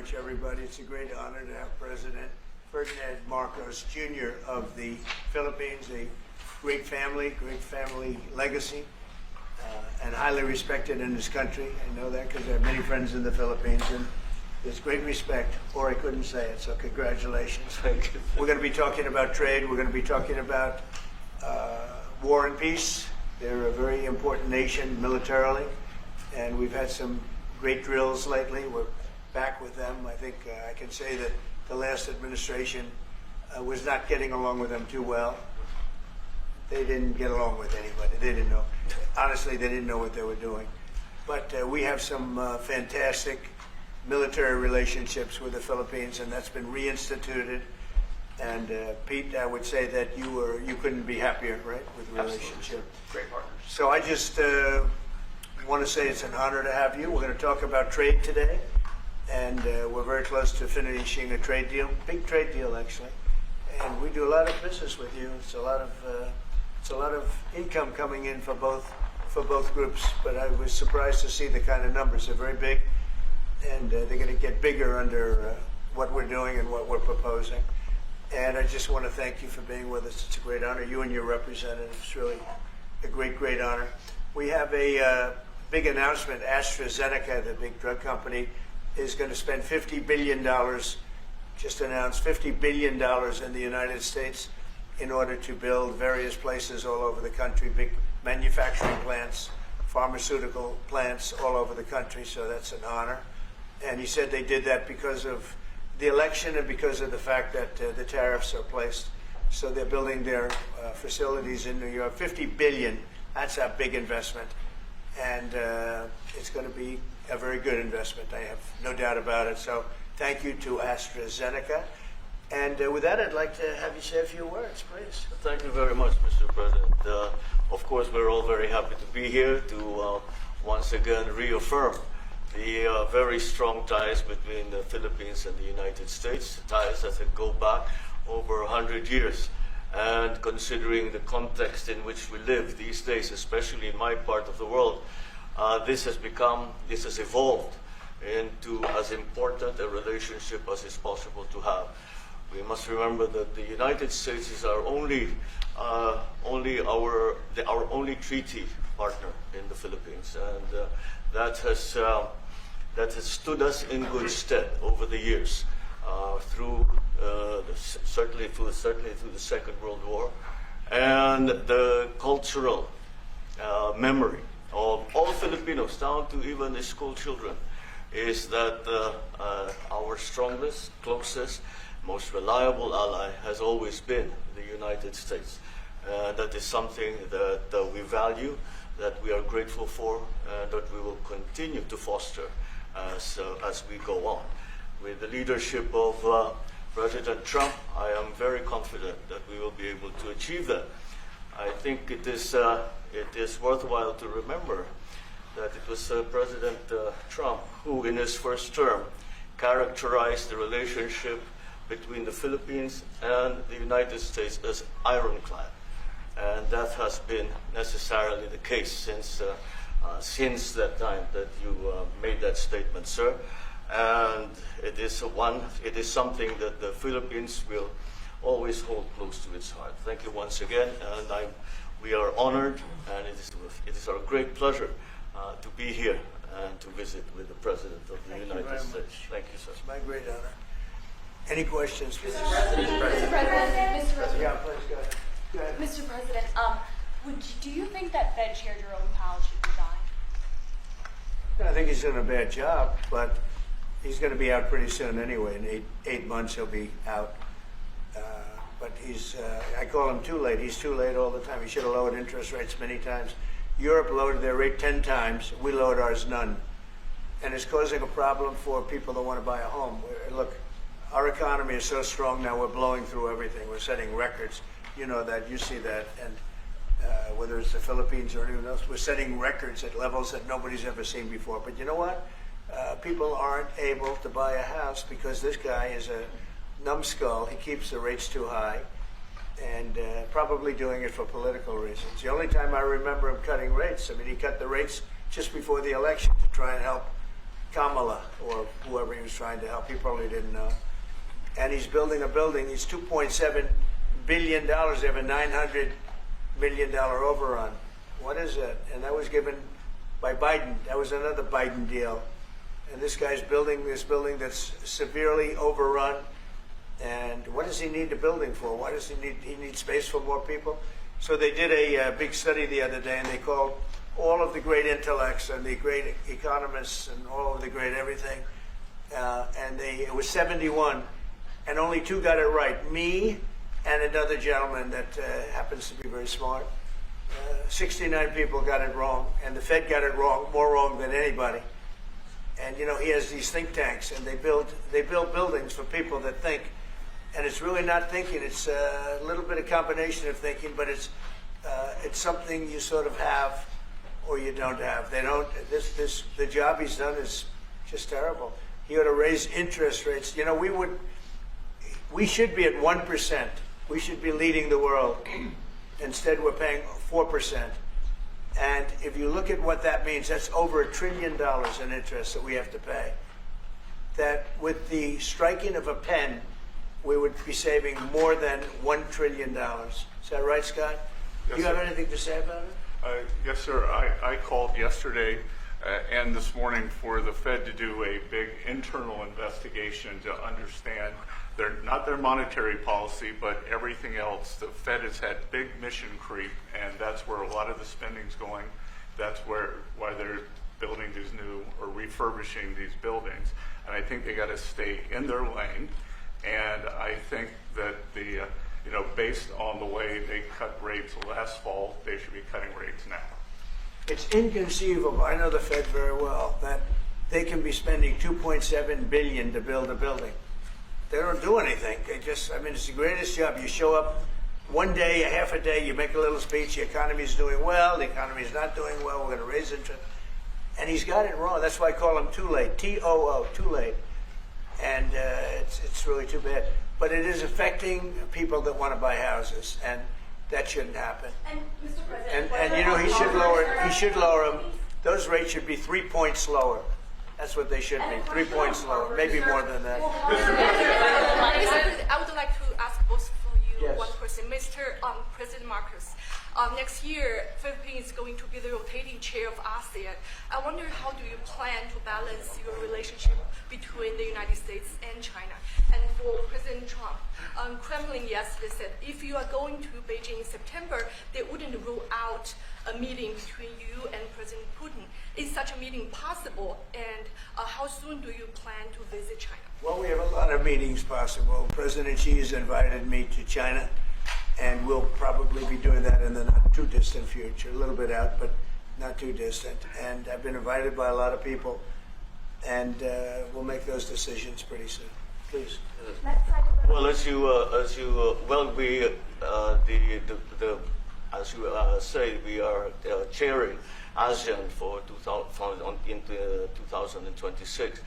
much, everybody. It's a great honor to have President Ferdinand Marcos Jr. of the Philippines, a great family legacy, and highly respected in this country. I know that because I have many friends in the Philippines, and there's great respect, or I couldn't say it, so congratulations. Thank you. We're going to be talking about trade. We're going to be talking about war and peace. They're a very important nation militarily, and we've had some great drills lately. We're back with them. I think I can say that the last administration was not getting along with them too well. They didn't get along with anybody. They didn't know. Honestly, they didn't know what they were doing. But we have some fantastic military relationships with the Philippines, and that's been reinstituted. And Pete, I would say that you couldn't be happier, right, with the relationship. Absolutely. Great partners. So I just want to say it's an honor to have you. We're going to talk about trade today, and we're very close to finishing a trade deal, big trade deal actually. And we do a lot of business with you. It's a lot of income coming in for both groups. But I was surprised to see the kind of numbers. They're very big, and they're going to get bigger under what we're doing and what we're proposing. And I just want to thank you for being with us. It's a great honor. You and your representative. It's really a great honor. We have a big announcement. AstraZeneca, the big drug company, is going to spend $50 billion, just announced $50 billion in the United States in order to build various places all over the country, big manufacturing plants, pharmaceutical plants all over the country. So that's an honor. And he said they did that because of the election and because of the fact that the tariffs are placed. So they're building their facilities in New York. $50 billion, that's a big investment. And it's going to be a very good investment. I have no doubt about it. So thank you to AstraZeneca. And with that, I'd like to have you say a few words, please. Thank you very much, Mr. President. Of course, we're all very happy to be here to once again reaffirm the very strong ties between the Philippines and the United States, ties that go back over 100 years. And considering the context in which we live these days, especially in my part of the world, this has evolved into as important a relationship as is possible to have. We must remember that the United States is our only treaty partner in the Philippines, and that has stood us in good stead over the years, certainly through the Second World War, and the cultural memory of all Filipinos, down to even the school children, is that our strongest, closest, most reliable ally has always been the United States. That is something that we value, that we are grateful for, and that we will continue to foster as we go on. With the leadership of President Trump, I am very confident that we will be able to achieve that. I think it is worthwhile to remember that it was President Trump who, in his first term, characterized the relationship between the Philippines and the United States as ironclad. And that has been necessarily the case since that time that you made that statement, sir. And it is something that the Philippines will always hold close to its heart. Thank you once again, and we are honored, and it is our great pleasure to be here and to visit with the President of the United States. Thank you, sir. It's my great honor. Any questions? Mr. President. Yeah, please go ahead. Go ahead. Mr. President, do you think that Fed Chair Jerome Powell should resign? I think he's doing a bad job, but he's going to be out pretty soon anyway. In eight months, he'll be out. But I call him too late. He's too late all the time. He should have lowered interest rates many times. Europe lowered their rate 10 times. We lowered ours none. And it's causing a problem for people that want to buy a home. Look, our economy is so strong now, we're blowing through everything. We're setting records. You know that, you see that. And whether it's the Philippines or anyone else, we're setting records at levels that nobody's ever seen before. But you know what? People aren't able to buy a house because this guy is a numbskull. He keeps the rates too high, and probably doing it for political reasons. The only time I remember him cutting rates, I mean, he cut the rates just before the election to try and help Kamala or whoever he was trying to help. He probably didn't know. And he's building a building. He's $2.7 billion. They have a $900 million overrun. What is that? And that was given by Biden. That was another Biden deal. And this guy's building this building that's severely overrun. And what does he need the building for? Why does he need space for more people? So they did a big study the other day, and they called all of the great intellects and the great economists and all of the great everything. And it was 71, and only 2 got it right. Me and another gentleman that happens to be very smart. 69 people got it wrong, and the Fed got it wrong, more wrong than anybody. And you know, he has these think tanks, and they build buildings for people that think. And it's really not thinking; it's a little bit of combination of thinking, but it's something you sort of have or you don't have. They don't. The job he's done is just terrible. He ought to raise interest rates. You know, we should be at 1%. We should be leading the world. Instead, we're paying 4%. And if you look at what that means, that's over $1 trillion in interest that we have to pay. That with the striking of a pen, we would be saving more than $1 trillion. Is that right, Scott? Yes, Do you have sir. anything to say about it? Yes, sir. I called yesterday and this morning for the Fed to do a big internal investigation to understand not their monetary policy, but everything else. The Fed has had big mission creep, and that's where a lot of the spending's going. That's why they're building these new or refurbishing these buildings. And I think they got to stay in their lane. And I think that based on the way they cut rates last fall, they should be cutting rates now. It's inconceivable. I know the Fed very well, that they can be spending $2.7 billion to build a building. They don't do anything. It's the greatest job. You show up one day, a half a day, you make a little speech, the economy's doing well, the economy's not doing well, we're going to raise interest. And he's got it wrong. That's why I call him too late, T-O-O, too late. And it's really too bad. But it is affecting people that want to buy houses, and that shouldn't happen. And Mr. President, And you know, he should lower them. Those rates should be 3 points lower. That's what they should be, 3 points lower, maybe more than that. Mr. President, I would like to ask both of you Yes. one question. President Marcos, next year, Philippines is going to be the rotating chair of ASEAN. I wonder, how do you plan to balance your relationship between the United States and China? And for President Trump, Kremlin yesterday said if you are going to Beijing in September, they wouldn't rule out a meeting between you and President Putin. Is such a meeting possible? And how soon do you plan to visit China? Well, we have a lot of meetings possible. President Xi has invited me to China, and we'll probably be doing that in the not too distant future, a little bit out, but not too distant. And I've been invited by a lot of people, and we'll make those decisions pretty soon. Please. Well, as you say, we are chairing ASEAN for 2026.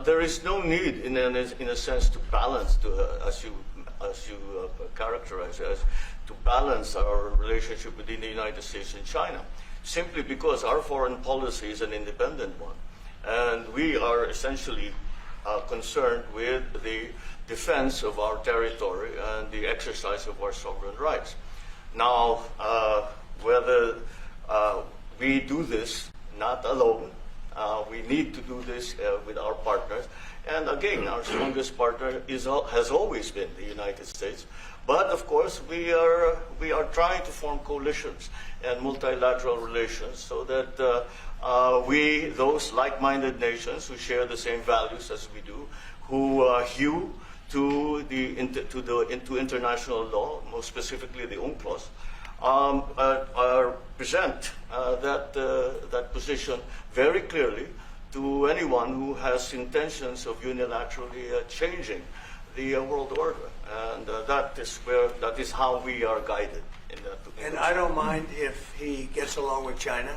There is no need, in a sense, to balance, as you characterize it, to balance our relationship within the United States and China, simply because our foreign policy is an independent one, and we are essentially concerned with the defense of our territory and the exercise of our sovereign rights. Now, whether we do this not alone, we need to do this with our partners. And again, our strongest partner has always been the United States. But of course, we are trying to form coalitions and multilateral relations so that those like-minded nations who share the same values as we do, who hew to international law, most specifically the UNCLOS, present that position very clearly to anyone who has intentions of unilaterally changing the world order, and that is how we are guided in that. And I don't mind if he gets along with China,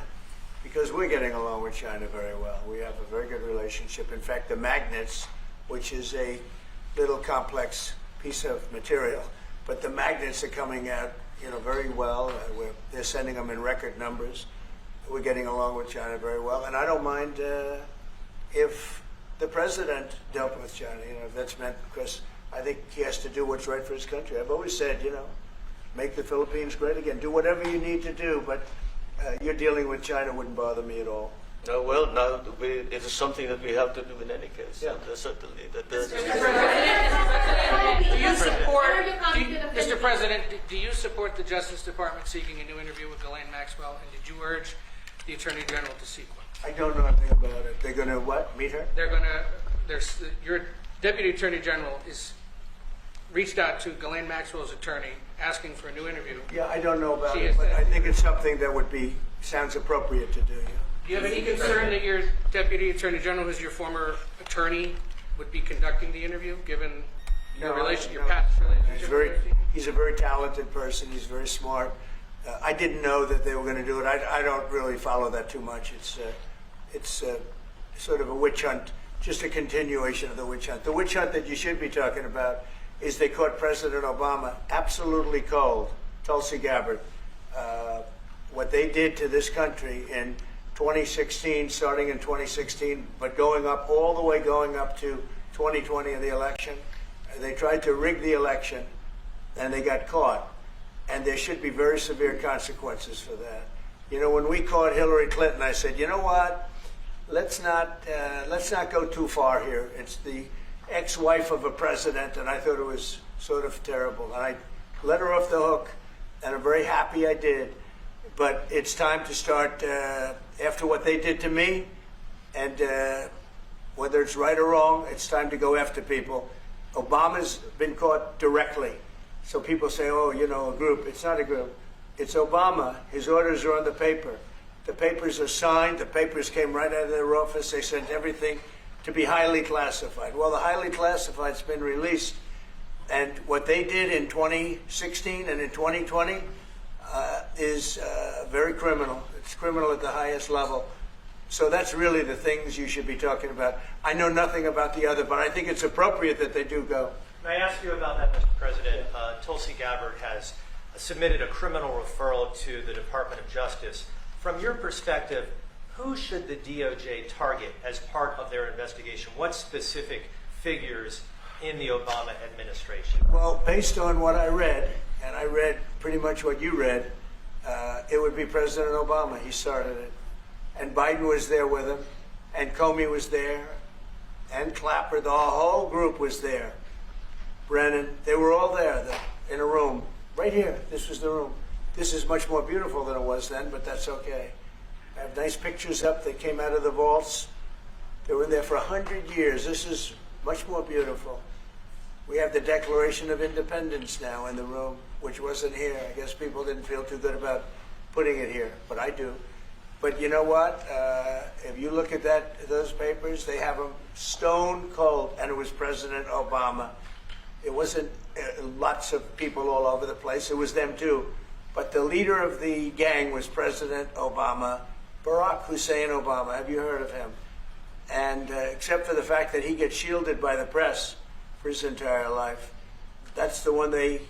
because we're getting along with China very well. We have a very good relationship. In fact, the magnets, which is a little complex piece of material, but the magnets are coming out, very well. They're sending them in record numbers. We're getting along with China very well, and I don't mind if the president dealt with China, if that's meant, because I think he has to do what's right for his country. I've always said, make the Philippines great again. Do whatever you need to do, but you're dealing with China wouldn't bother me at all. Well, now it is something that we have to do in any case. Yeah. And, certainly. Mr. President, do you support the Justice Department seeking a new interview with Ghislaine Maxwell, and did you urge the Attorney General to seek one? I don't know anything about it. They're going to what? Meet her? Your Deputy Attorney General is reached out to Ghislaine Maxwell's attorney asking for a new interview. Yeah, I don't know about She it, has but said- I think it's something that sounds appropriate to do. Yeah. Do you have any concern that your Deputy Attorney General, who's your former attorney, would be conducting the interview, given your past relationship? He's a very talented person. He's very smart. I didn't know that they were going to do it. I don't really follow that too much. It's sort of a witch hunt, just a continuation of the witch hunt. The witch hunt that you should be talking about is they caught President Obama absolutely cold, Tulsi Gabbard. What they did to this country in 2016, starting in 2016, but going up to 2020 in the election. They tried to rig the election, and they got caught. And there should be very severe consequences for that. When we caught Hillary Clinton, I said, you know what? Let's not go too far here. It's the ex-wife of a president, and I thought it was sort of terrible. And I let her off the hook, and I'm very happy I did. But it's time to start, after what they did to me, and whether it's right or wrong, it's time to go after people. Obama's been caught directly. So people say, a group. It's not a group. It's Obama. His orders are on the paper. The papers are signed. The papers came right out of their office. They sent everything to be highly classified. Well, the highly classified's been released. And what they did in 2016 and in 2020 is very criminal. It's criminal at the highest level. So that's really the things you should be talking about. I know nothing about the other, but I think it's appropriate that they do go. May I ask you about that, Mr. President? Tulsi Gabbard has submitted a criminal referral to the Department of Justice. From your perspective, who should the DOJ target as part of their investigation? What specific figures in the Obama administration? Well, based on what I read, and I read pretty much what you read, it would be President Obama. He started it. And Biden was there with him, and Comey was there, and Clapper. The whole group was there. Brennan, they were all there in a room. Right here, this was the room. This is much more beautiful than it was then, but that's okay. I have nice pictures up. They came out of the vaults. They were in there for 100 years. This is much more beautiful. We have the Declaration of Independence now in the room, which wasn't here. I guess people didn't feel too good about putting it here, but I do. But you know what? If you look at those papers, they have them stone cold, and it was President Obama. It wasn't lots of people all over the place. It was them too. But the leader of the gang was President Obama, Barack Hussein Obama. Have you heard of him? And except for the fact that he gets shielded by the press for his entire life, that's the one they...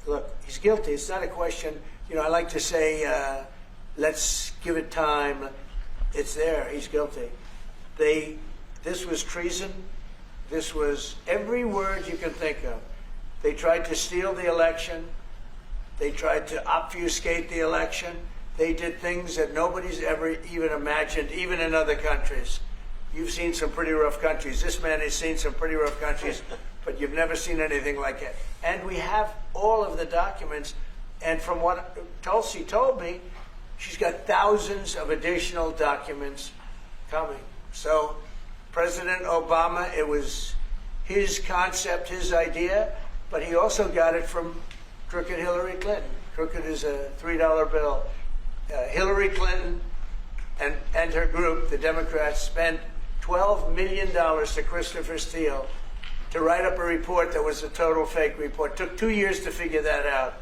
Look, he's guilty. It's not a question. I like to say, let's give it time. It's there. He's guilty. This was treason. This was every word you can think of. They tried to steal the election. They tried to obfuscate the election. They did things that nobody's ever even imagined, even in other countries. You've seen some pretty rough countries. This man has seen some pretty rough countries, but you've never seen anything like it. And we have all of the documents. And from what Tulsi told me, she's got thousands of additional documents coming. So President Obama, it was his concept, his idea, but he also got it from crooked Hillary Clinton. Crooked is a $3 bill. Hillary Clinton and her group, the Democrats, spent $12 million to Christopher Steele to write up a report that was a total fake report. It took 2 years to figure that out,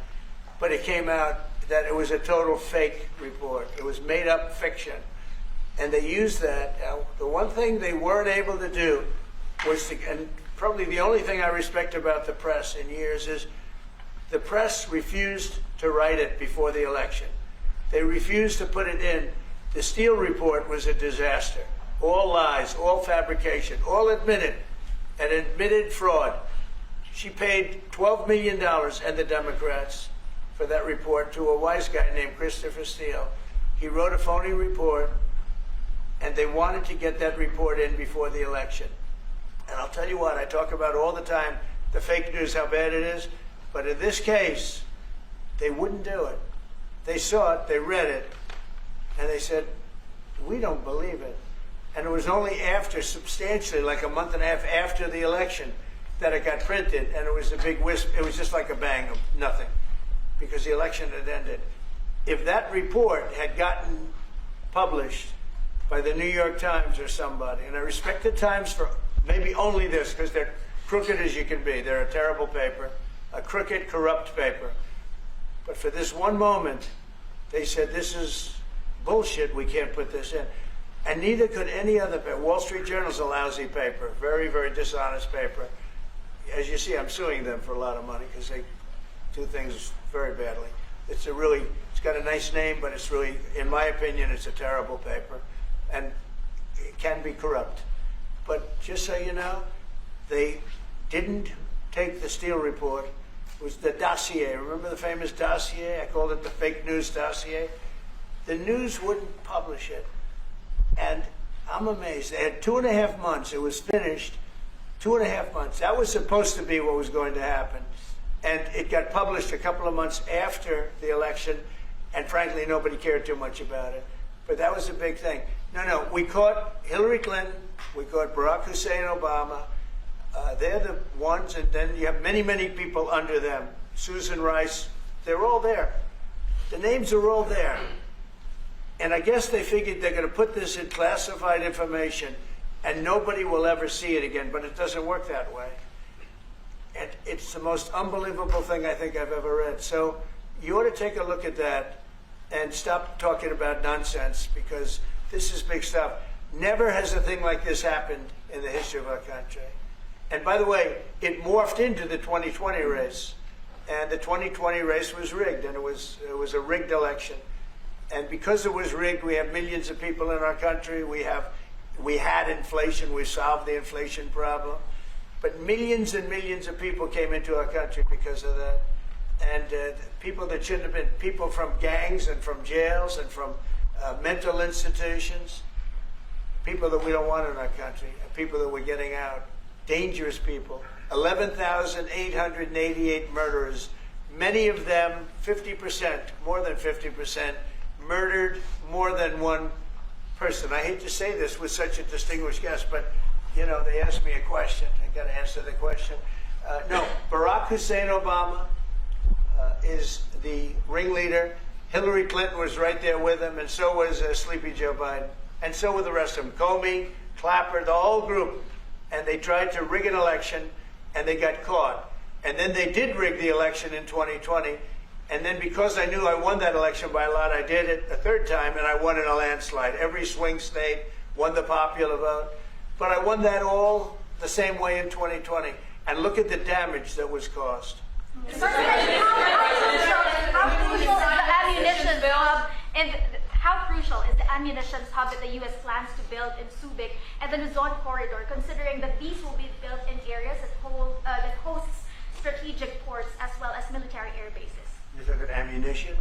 but it came out that it was a total fake report. It was made up fiction. And they used that. The one thing they weren't able to do was and probably the only thing I respect about the press in years is the press refused to write it before the election. They refused to put it in. The Steele report was a disaster. all lies, all fabrication, all admitted, an admitted fraud. She paid $12 million, and the Democrats, for that report to a wise guy named Christopher Steele. He wrote a phony report, and they wanted to get that report in before the election. And I'll tell you what, I talk about all the time, the fake news, how bad it is. But in this case, they wouldn't do it. They saw it, they read it, and they said, we don't believe it. And it was only after, substantially, like a month and a half after the election, that it got printed, and it was a big wisp. It was just like a bang of nothing, because the election had ended. If that report had gotten published by the New York Times or somebody, and I respect the Times for maybe only this, because they're crooked as you can be. They're a terrible paper, a crooked, corrupt paper. But for this one moment, they said, this is bullshit, we can't put this in. And neither could any other paper. Wall Street Journal's a lousy paper, very, very dishonest paper. As you see, I'm suing them for a lot of money because they do things very badly. It's got a nice name, but it's really, in my opinion, it's a terrible paper. And it can be corrupt. But just so you know, they didn't take the Steele report. It was the dossier. Remember the famous dossier? I called it the fake news dossier. The news wouldn't publish it. And I'm amazed. They had 2.5 months. It was finished. 2.5 months. That was supposed to be what was going to happen. And it got published a couple of months after the election. And frankly, nobody cared too much about it. But that was a big thing. No, we caught Hillary Clinton. We caught Barack Hussein Obama. They're the ones. And then you have many, many people under them. Susan Rice. They're all there. The names are all there. And I guess they figured they're going to put this in classified information and nobody will ever see it again, but it doesn't work that way. And it's the most unbelievable thing I think I've ever read. So you ought to take a look at that and stop talking about nonsense, because this is big stuff. Never has a thing like this happened in the history of our country. And by the way, it morphed into the 2020 race. And the 2020 race was rigged, and it was a rigged election. And because it was rigged, we have millions of people in our country. We had inflation. We solved the inflation problem. But millions and millions of people came into our country because of that. And people that shouldn't have been, people from gangs and from jails and from mental institutions, people that we don't want in our country, people that we're getting out, dangerous people. 11,888 murderers, many of them 50%, more than 50%, murdered more than one person. I hate to say this with such a distinguished guest, but you know, they asked me a question. I got to answer the question. No, Barack Hussein Obama is the ringleader. Hillary Clinton was right there with him, and so was Sleepy Joe Biden, and so were the rest of them. Comey, Clapper, the whole group. And they tried to rig an election, and they got caught. And then they did rig the election in 2020. And then because I knew I won that election by a lot, I did it a third time, and I won in a landslide. Every swing state won the popular vote. But I won that all the same way in 2020. And look at the damage that was caused. How crucial is the ammunition hub that the U.S. plans to build in Subic and the Luzon corridor, considering that these will be built in areas that hosts strategic ports as well as military air bases? You're talking ammunition?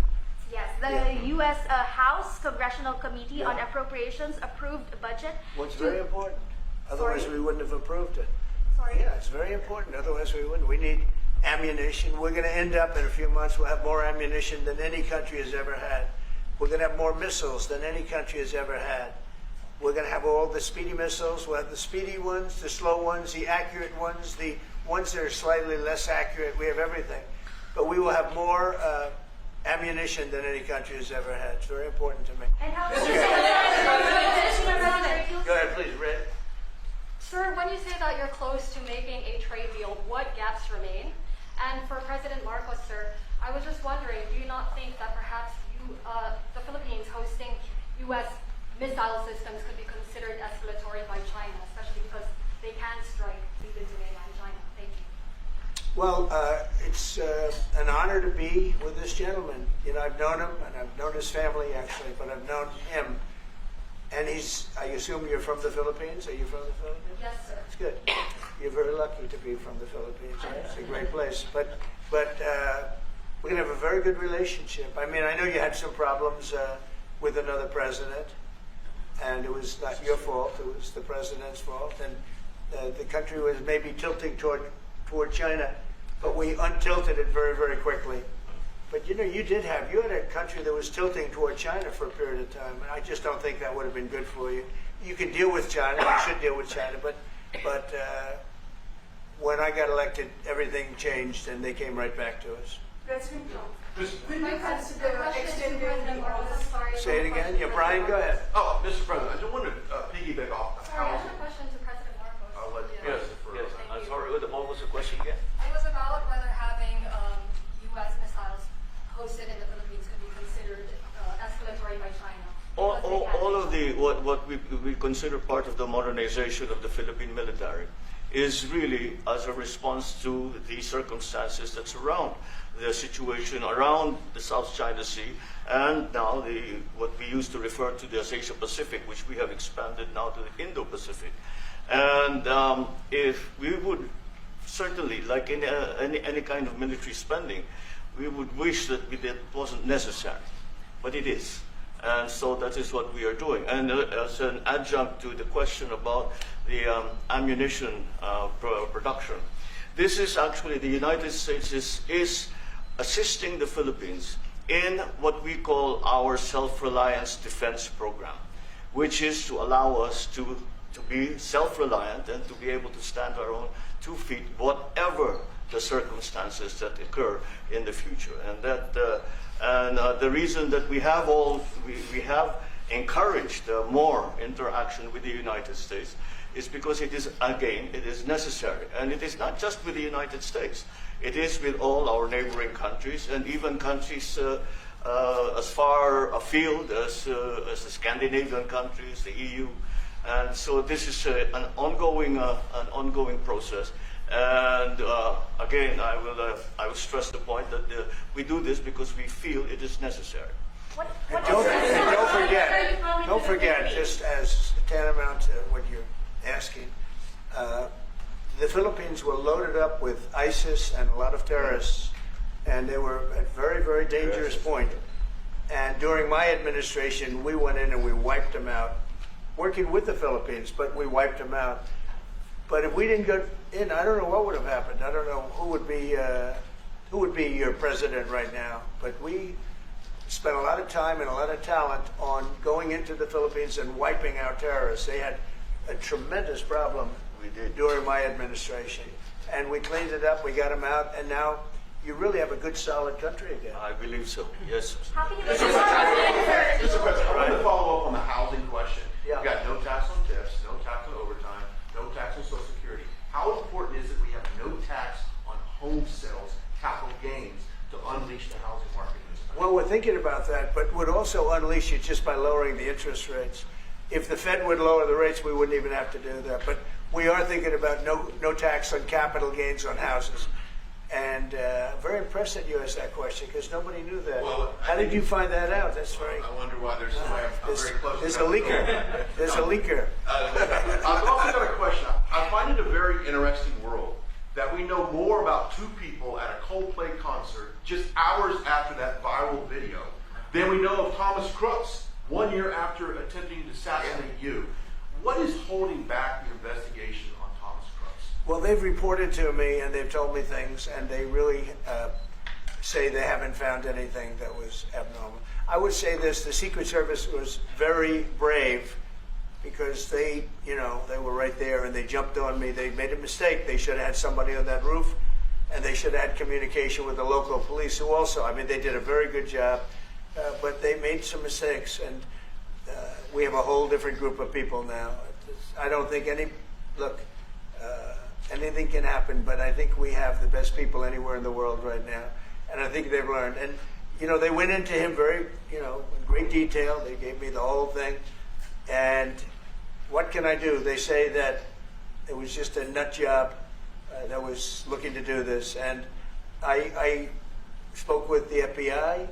Yes, the U.S. House Congressional Committee on Appropriations approved a budget. What's very important. Otherwise, we wouldn't have approved it. Sorry? Yeah, it's very important. Otherwise, we wouldn't. We need ammunition. We're going to end up in a few months, we'll have more ammunition than any country has ever had. We're going to have more missiles than any country has ever had. We're going to have all the speedy missiles. We'll have the speedy ones, the slow ones, the accurate ones, the ones that are slightly less accurate. We have everything. But we will have more ammunition than any country has ever had. It's very important to me. And how Go ahead, please, Red. Sir, when you say that you're close to making a trade deal, what gaps remain? And for President Marcos, sir, I was just wondering, do you not think that perhaps the Philippines hosting U.S. missile systems could be considered escalatory by China, especially because they can strike deep into mainland China? Thank you. Well, it's an honor to be with this gentleman. You know, I've known him, and I've known his family, actually, but I've known him And I assume you're from the Philippines? Are you from the Philippines? Yes, sir. That's good. You're very lucky to be from the Philippines. It's a great place. But we're going to have a very good relationship. I mean, I know you had some problems with another president, and it was not your fault. It was the president's fault. And the country was maybe tilting toward China, but we untilted it very, very quickly. But you had a country that was tilting toward China for a period of time, and I just don't think that would have been good for you. You can deal with China, you should deal with China, but when I got elected, everything changed, and they came right back to us. President Trump, will My you question consider to extending President Marcos. I'm sorry. Say it again. Yeah, Brian, go ahead. Oh, Mr. President, I just wanted to piggyback off the Sorry, I have housing. a question to President Marcos. I'll let Yeah. Yes, yes. I'm sorry, what was the question again? It was about whether having U.S. missiles hosted in the Philippines could be considered escalatory by China. All of what we consider part of the modernization of the Philippine military is really as a response to the circumstances that surround the situation around the South China Sea and now what we used to refer to as Asia-Pacific, which we have expanded now to the Indo-Pacific. And if we would certainly, like in any kind of military spending, we would wish that it wasn't necessary, but it is. And so that is what we are doing. And as an adjunct to the question about the ammunition production, this is actually the United States is assisting the Philippines in what we call our self-reliance defense program, which is to allow us to be self-reliant and to be able to stand our own 2 feet, whatever the circumstances that occur in the future. And the reason that we have encouraged more interaction with the United States is because it is necessary. And it is not just with the United States. It is with all our neighboring countries and even countries as far afield as the Scandinavian countries, the EU. And so this is an ongoing process. And again, I will stress the point that we do this because we feel it is necessary. And don't forget, just as tantamount to what you're asking, the Philippines were loaded up with ISIS and a lot of terrorists, and they were at a very, very dangerous point. And during my administration, we went in and we wiped them out, working with the Philippines, but we wiped them out. But if we didn't go in, I don't know what would have happened. I don't know who would be your president right now. But we spent a lot of time and a lot of talent on going into the Philippines and wiping out terrorists. They had a tremendous problem during my administration. And we cleaned it up, we got them out, and now you really have a good, solid country again. I believe so, yes. How can you make Mr. President, I want to follow up on the housing question. Yeah. You've got no tax on tips, no tax on overtime, no tax on Social Security. How important is it we have no tax on home sales, capital gains, to unleash the housing market in this country? Well, we're thinking about that, but would also unleash it just by lowering the interest rates. If the Fed would lower the rates, we wouldn't even have to do that. But we are thinking about no tax on capital gains on houses. And very impressed that you asked that question because nobody knew that. Well, How did you find that out? That's very. I wonder why there's somebody I'm very close There's to. a leaker. There's a leaker. I've also got a question. I find it a very interesting world that we know more about 2 people at a Coldplay concert just hours after that viral video than we know of Thomas Crooks 1 year after attempting to assassinate you. What is holding back the investigation on Thomas Crooks? Well, they've reported to me and they've told me things, and they really say they haven't found anything that was abnormal. I would say this: the Secret Service was very brave because they were right there and they jumped on me. They made a mistake. They should have had somebody on that roof, and they should have had communication with the local police, who also, they did a very good job, but they made some mistakes, and we have a whole different group of people now. I don't think anything can happen, but I think we have the best people anywhere in the world right now, and I think they've learned. And they went into him very, in great detail. They gave me the whole thing, and what can I do? They say that it was just a nut job that was looking to do this, and I spoke with the FBI,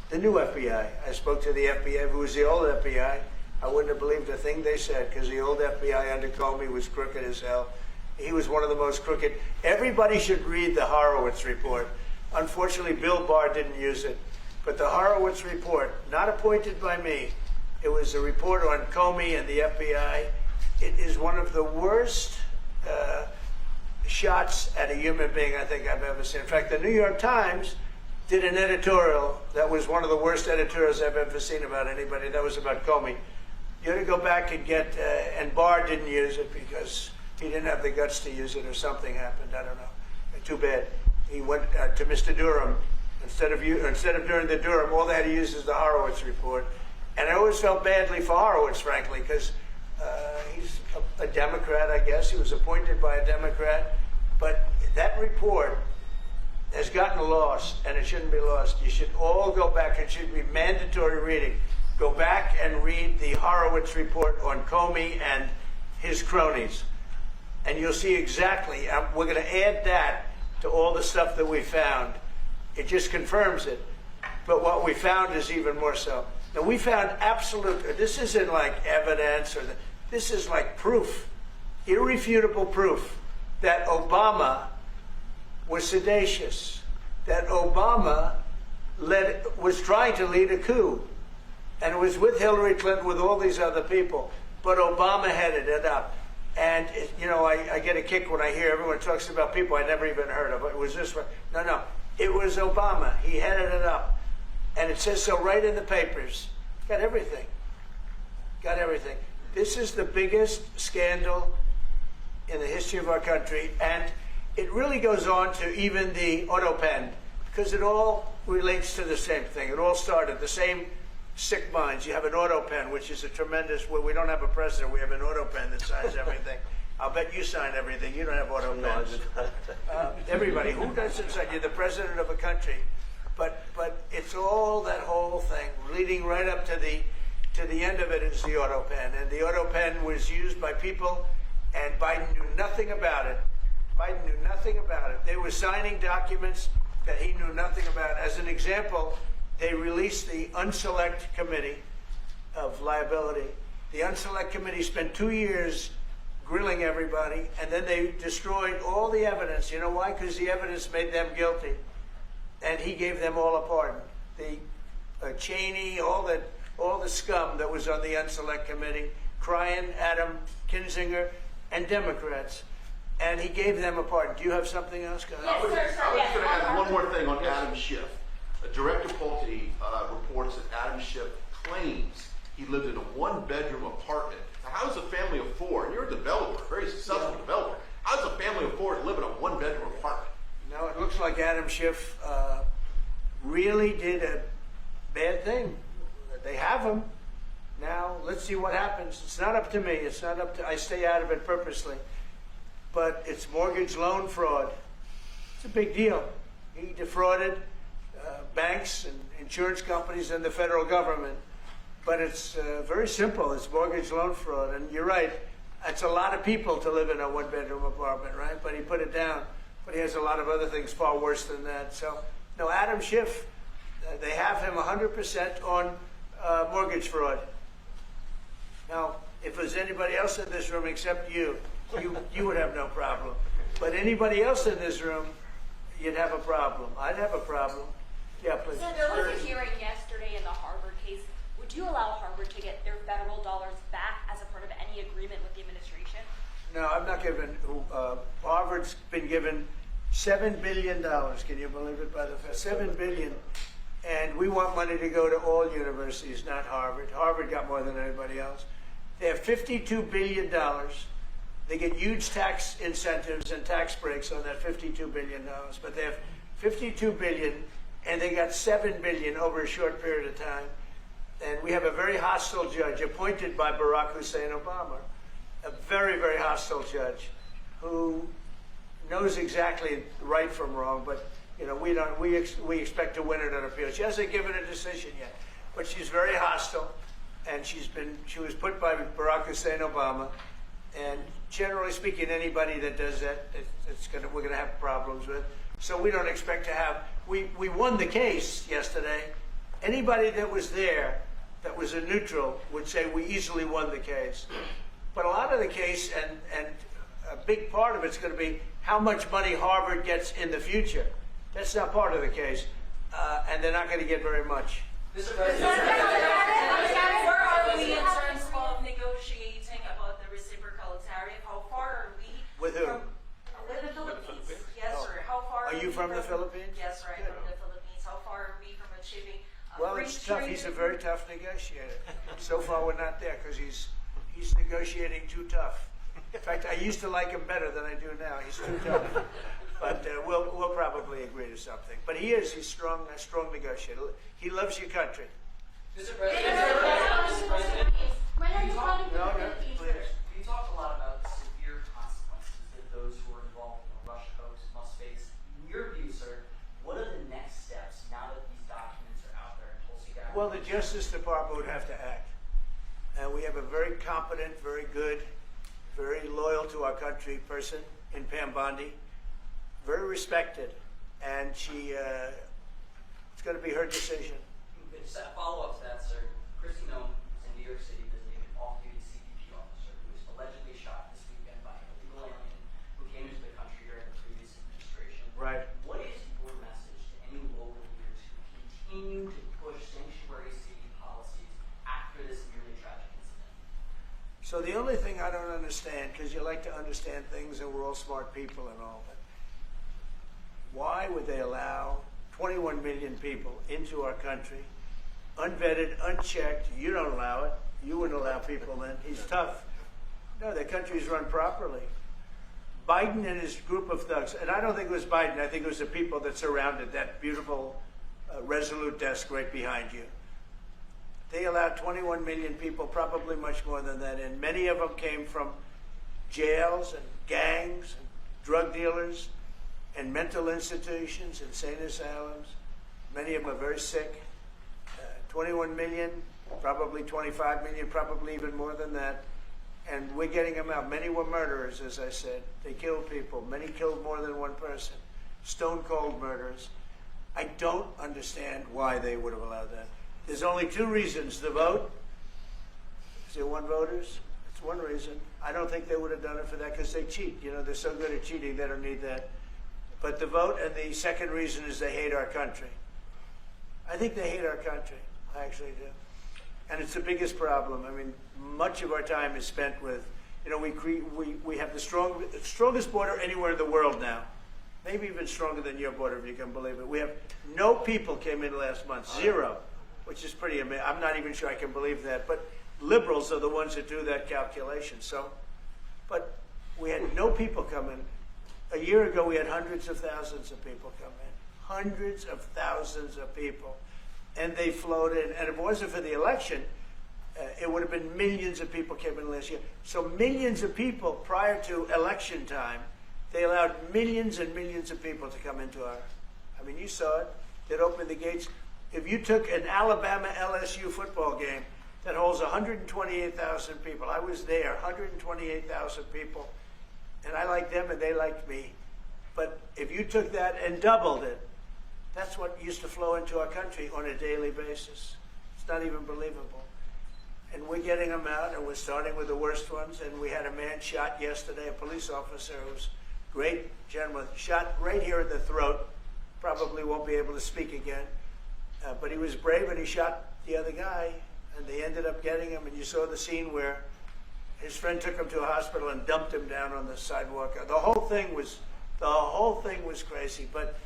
the new FBI. I spoke to the FBI, who was the old FBI, I wouldn't have believed a thing they said, because the old FBI under Comey was crooked as hell. He was one of the most crooked. Everybody should read the Horowitz report. Unfortunately, Bill Barr didn't use it. But the Horowitz report, not appointed by me, it was a report on Comey and the FBI. It is one of the worst shots at a human being I think I've ever seen. In fact, the New York Times did an editorial that was one of the worst editorials I've ever seen about anybody. That was about Comey. You ought to go back and get, and Barr didn't use it because he didn't have the guts to use it, or something happened. I don't know. Too bad. He went to Mr. Durham. Instead of doing the Durham, all they had to use is the Horowitz report. And I always felt badly for Horowitz, frankly, because he's a Democrat, I guess. He was appointed by a Democrat. But that report has gotten lost, and it shouldn't be lost. You should all go back. It should be mandatory reading. Go back and read the Horowitz report on Comey and his cronies. And you'll see exactly, we're going to add that to all the stuff that we found. It just confirms it. But what we found is even more so. Now, we found absolute, this isn't like evidence, this is like proof, irrefutable proof that Obama was seditious, that Obama was trying to lead a coup, and it was with Hillary Clinton, with all these other people, but Obama headed it up. And, you know, I get a kick when I hear everyone talks about people I never even heard of. It was this one. No, it was Obama. He headed it up. And it says so right in the papers. Got everything. Got everything. This is the biggest scandal in the history of our country. And it really goes on to even the auto pen, because it all relates to the same thing. It all started the same sick minds. You have an auto pen, which is a tremendous, well, we don't have a president, we have an auto pen that signs everything. I'll bet you sign everything. You don't have auto pens. Everybody, who doesn't sign? You're the president of a country. But it's all that whole thing, leading right up to the end of it is the auto pen. And the auto pen was used by people, and Biden knew nothing about it. Biden knew nothing about it. They were signing documents that he knew nothing about. As an example, they released the Unselect Committee of Liability. The Unselect Committee spent 2 years grilling everybody, and then they destroyed all the evidence. You know why? Because the evidence made them guilty, and he gave them all a pardon. The Cheney, all the scum that was on the Unselect Committee, Cryan, Adam Kinzinger, and Democrats, and he gave them a pardon. Do you have something else, guys? I was going to add one more thing on Adam Schiff. Director Pulte reports that Adam Schiff claims he lived in a one-bedroom apartment. Now, how does a family of four, and you're a developer, very successful developer, how does a family of four live in a one-bedroom apartment? No, it looks like Adam Schiff really did a bad thing. They have him. Now, let's see what happens. It's not up to me. It's not up to, I stay out of it purposely. But it's mortgage loan fraud. It's a big deal. He defrauded banks and insurance companies and the federal government. But it's very simple. It's mortgage loan fraud. And you're right. It's a lot of people to live in a one-bedroom apartment, right? But he put it down. But he has a lot of other things far worse than that. So, no, Adam Schiff, they have him 100% on mortgage fraud. Now, if there's anybody else in this room except you would have no problem. But anybody else in this room, you'd have a problem. I'd have a problem. Yeah, please. So there was a hearing yesterday in the Harvard case. Would you allow Harvard to get their federal dollars back as a part of any agreement with the administration? No, I'm not giving. Harvard's been given $7 billion. Can you believe it? By the Fed, $7 billion, and we want money to go to all universities, not Harvard. Harvard got more than anybody else. They have $52 billion. They get huge tax incentives and tax breaks on that $52 billion. But they have $52 billion, and they got $7 billion over a short period of time. And we have a very hostile judge appointed by Barack Hussein Obama, a very, very hostile judge who knows exactly right from wrong. But you know, we expect to win it on appeal. She hasn't given a decision yet, but she's very hostile, and she was put by Barack Hussein Obama. And generally speaking, anybody that does that, we're going to have problems with. So we don't expect to have. We won the case yesterday. Anybody that was there that was a neutral would say we easily won the case. But a lot of the case, and a big part of it's going to be how much money Harvard gets in the future. That's not part of the case, and they're not going to get very much. Mr. President, where are we in terms of negotiating about the reciprocal tariff? How far are we? With who? With the Philippines. Yes, sir. How far Are you from the Philippines? Yes, right, Good. from the Philippines. How far are we from achieving Well, free it's tough. trade He's a agreement? very tough negotiator. So far, we're not there because he's negotiating too tough. In fact, I used to like him better than I do now. He's too tough. But we'll probably agree to something. But he's strong, a strong negotiator. He loves your country. Mr. President, When are you coming to the No, Philippines, sir? please. You talked a lot about the severe consequences that those who are involved in the Russia hoax must face. In your view, sir, what are the next steps now that these documents are out there? Tulsi Gabbard? Well, the Justice Department would have to act. And we have a very competent, very good, very loyal to our country person in Pam Bondi, very respected. And it's going to be her decision. Just a follow-up to that, sir. Chrissy Nome is in New York City visiting an off-duty CBP officer who was allegedly shot this weekend by an illegal alien who came into the country during the previous administration. Right. What is your message to any local leaders who continue to push sanctuary city policies after this nearly tragic incident? So the only thing I don't understand, because you like to understand things and we're all smart people and all, but why would they allow 21 million people into our country, unvetted, unchecked? You don't allow it. You wouldn't allow people in. He's tough. No, the country's run properly. Biden and his group of thugs, and I don't think it was Biden, I think it was the people that surrounded that beautiful Resolute desk right behind you. They allowed 21 million people, probably much more than that, and many of them came from jails and gangs and drug dealers and mental institutions, insane asylums. Many of them are very sick. 21 million, probably 25 million, probably even more than that. And we're getting them out. Many were murderers, as I said. They killed people. Many killed more than one person. Stone cold murders. I don't understand why they would have allowed that. There's only two reasons. The vote. Is there one voters? It's one reason. I don't think they would have done it for that because they cheat. You know, they're so good at cheating, they don't need that. But the vote, and the second reason is they hate our country. I think they hate our country. I actually do. And it's the biggest problem. I mean, much of our time is spent with, you know, we have the strongest border anywhere in the world now. Maybe even stronger than your border, if you can believe it. We have no people came in last month, 0, which is pretty amazing. I'm not even sure I can believe that. But liberals are the ones that do that calculation. So, but we had no people come in. A year ago, we had hundreds of thousands of people come in. Hundreds of thousands of people. And they flowed in. And if it wasn't for the election, it would have been millions of people came in last year. So millions of people prior to election time, they allowed millions and millions of people to come into our, I mean, you saw it. They'd open the gates. If you took an Alabama-LSU football game that holds 128,000 people, I was there, 128,000 people. And I liked them and they liked me. But if you took that and doubled it, that's what used to flow into our country on a daily basis. It's not even believable. And we're getting them out, and we're starting with the worst ones. And we had a man shot yesterday, a police officer who was a great gentleman, shot right here in the throat. Probably won't be able to speak again. But he was brave, and he shot the other guy, and they ended up getting him. And you saw the scene where his friend took him to a hospital and dumped him down on the sidewalk. The whole thing was crazy. But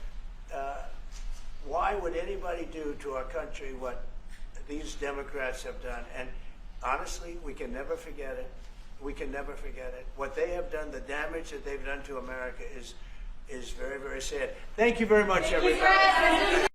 why would anybody do to our country what these Democrats have done? And honestly, we can never forget it. We can never forget it. What they have done, the damage that they've done to America is very, very sad. Thank you very much, everybody.